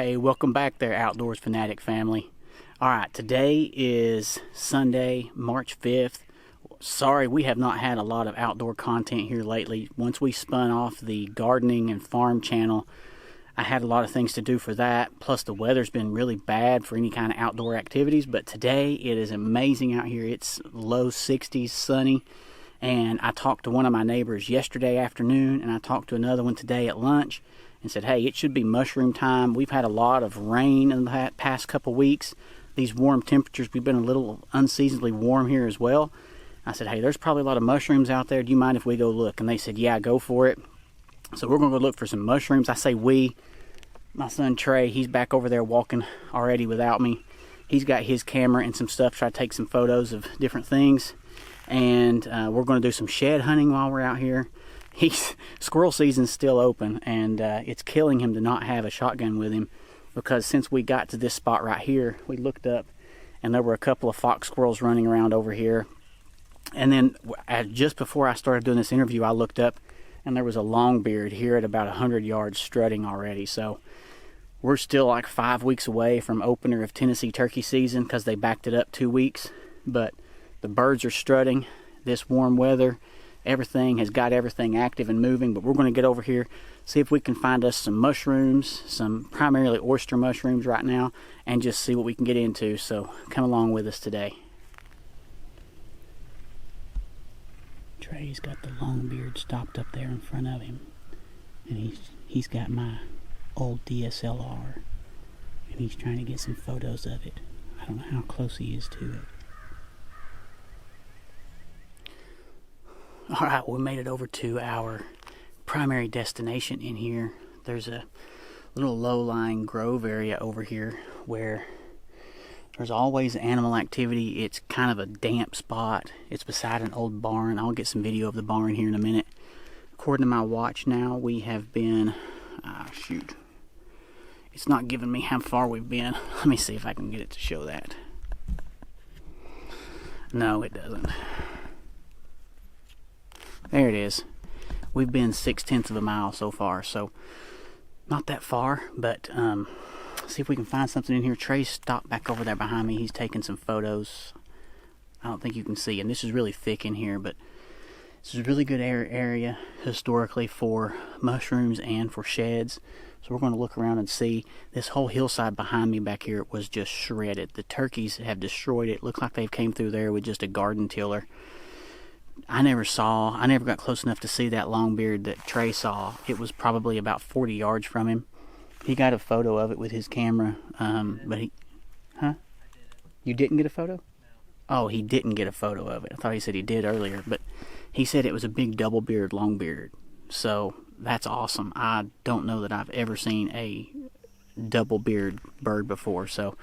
Hey, welcome back there, Outdoors Fanatic family. Alright, today is Sunday, March 5th. Sorry, we have not had a lot of outdoor content here lately. Once we spun off the gardening and farm channel, I had a lot of things to do for that. Plus, the weather's been really bad for any kind of outdoor activities. But today, it is amazing out here. It's low 60s, sunny. And I talked to one of my neighbors yesterday afternoon, and I talked to another one today at lunch, and said, hey, it should be mushroom time. We've had a lot of rain in the past couple weeks. These warm temperatures, we've been a little unseasonably warm here as well. I said, hey, there's probably a lot of mushrooms out there. Do you mind if we go look? And they said, yeah, go for it. So we're going to go look for some mushrooms. I say we. My son Trey, he's back over there walking already without me. He's got his camera and some stuff, try to take some photos of different things. And we're going to do some shed hunting while we're out here. Squirrel season's still open, and it's killing him to not have a shotgun with him, because since we got to this spot right here, we looked up and there were a couple of fox squirrels running around over here. And then just before I started doing this interview, I looked up and there was a longbeard here at about 100 yards strutting already. So we're still like 5 weeks away from opener of Tennessee turkey season, because they backed it up 2 weeks. But the birds are strutting. This warm weather, everything has got everything active and moving. But we're going to get over here, see if we can find us some mushrooms, some primarily oyster mushrooms right now, and just see what we can get into. So come along with us today. Trey's got the longbeard stopped up there in front of him, and he's got my old DSLR, and he's trying to get some photos of it. I don't know how close he is to it. Alright, we made it over to our primary destination in here. There's a little low-lying grove area over here where there's always animal activity. It's kind of a damp spot. It's beside an old barn. I'll get some video of the barn here in a minute. According to my watch now, we have been... shoot. It's not giving me how far we've been. Let me see if I can get it to show that. No, it doesn't. There it is. We've been 6/10 of a mile so far, so not that far, but see if we can find something in here. Trey stopped back over there behind me. He's taking some photos. I don't think you can see, and this is really thick in here, but this is a really good area historically for mushrooms and for sheds. So we're going to look around and see. This whole hillside behind me back here was just shredded. The turkeys have destroyed it. Looks like they've came through there with just a garden tiller. I never got close enough to see that longbeard that Trey saw. It was probably about 40 yards from him. He got a photo of it with his camera, but he... Huh? You didn't get a photo? No. Oh, he didn't get a photo of it. I thought he said he did earlier, but he said it was a big double-beard longbeard. So that's awesome. I don't know that I've ever seen a double-beard bird before, so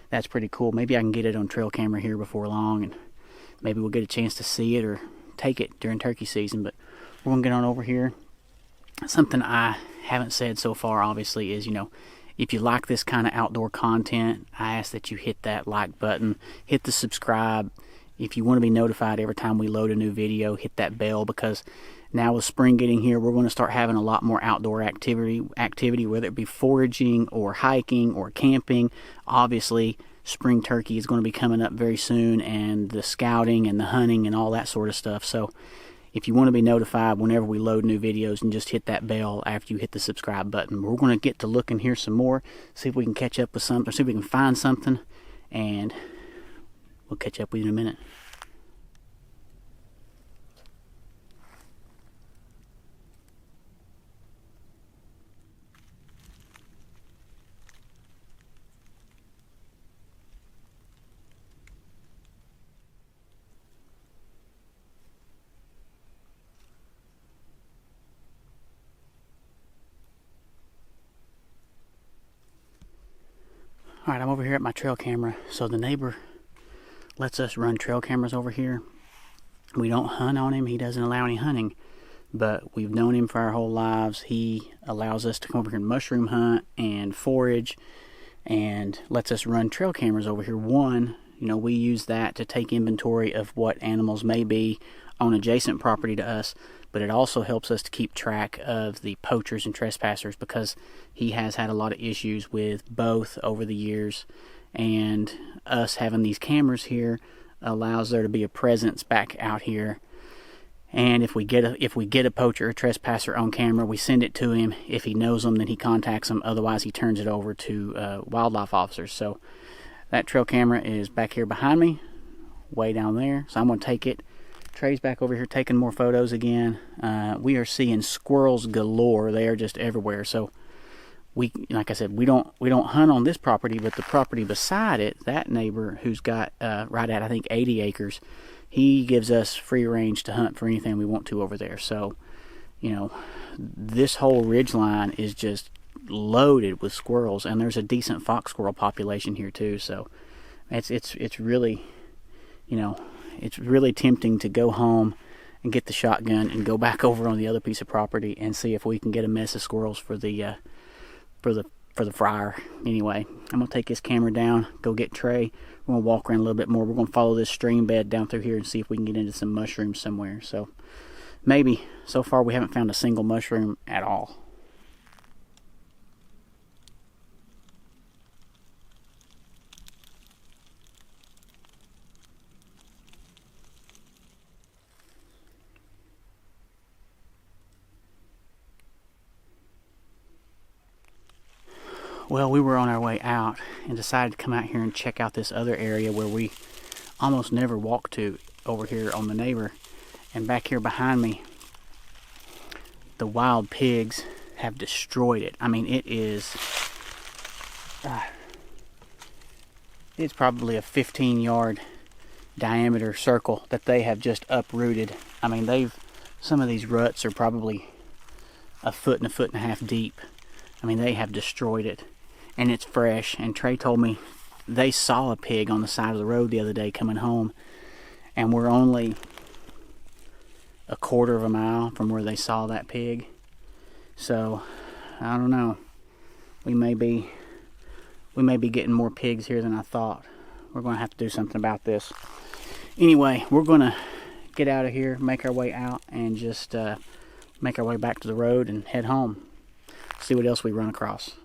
that's pretty cool. Maybe I can get it on trail camera here before long, and maybe we'll get a chance to see it or take it during turkey season. But we're going to get on over here. Something I haven't said so far, obviously, is, if you like this kind of outdoor content, I ask that you hit that like button, hit the subscribe. If you want to be notified every time we load a new video, hit that bell, because now with spring getting here, we're going to start having a lot more outdoor activity, whether it be foraging or hiking or camping. Obviously, spring turkey is going to be coming up very soon, and the scouting and the hunting and all that sort of stuff. So if you want to be notified whenever we load new videos, and just hit that bell after you hit the subscribe button. We're going to get to looking here some more, see if we can catch up with something, or see if we can find something, and we'll catch up with you in a minute. Alright, I'm over here at my trail camera. So the neighbor lets us run trail cameras over here. We don't hunt on him. He doesn't allow any hunting. But we've known him for our whole lives. He allows us to come over here and mushroom hunt and forage, and lets us run trail cameras over here. One, we use that to take inventory of what animals may be on adjacent property to us. but it also helps us to keep track of the poachers and trespassers, because he has had a lot of issues with both over the years, and us having these cameras here allows there to be a presence back out here. And if we get a poacher or trespasser on camera, we send it to him. If he knows them, then he contacts them. Otherwise, he turns it over to wildlife officers. So that trail camera is back here behind me, way down there. So I'm going to take it. Trey's back over here taking more photos again. We are seeing squirrels galore. They are just everywhere. So like I said, we don't hunt on this property, but the property beside it, that neighbor who's got right at I think 80 acres. He gives us free range to hunt for anything we want to over there. So, you know, this whole ridge line is just loaded with squirrels, and there's a decent fox squirrel population here too. So, it's really, you know, it's really tempting to go home and get the shotgun and go back over on the other piece of property and see if we can get a mess of squirrels for the fryer. Anyway, I'm gonna take this camera down, go get Trey. We're gonna walk around a little bit more. We're gonna follow this stream bed down through here and see if we can get into some mushrooms somewhere. So maybe. So far we haven't found a single mushroom at all. Well, we were on our way out and decided to come out here and check out this other area where we almost never walk to over here on the neighbor. And back here behind me, the wild pigs have destroyed it. I mean, it is it's probably a 15-yard diameter circle that they have just uprooted. I mean, some of these ruts are probably a foot and a half deep. I mean, they have destroyed it. And it's fresh. And Trey told me they saw a pig on the side of the road the other day coming home, and we're only a quarter of a mile from where they saw that pig. So I don't know, we may be getting more pigs here than I thought. We're going to have to do something about this. Anyway, we're going to get out of here, make our way out, and just make our way back to the road and head home, see what else we run across.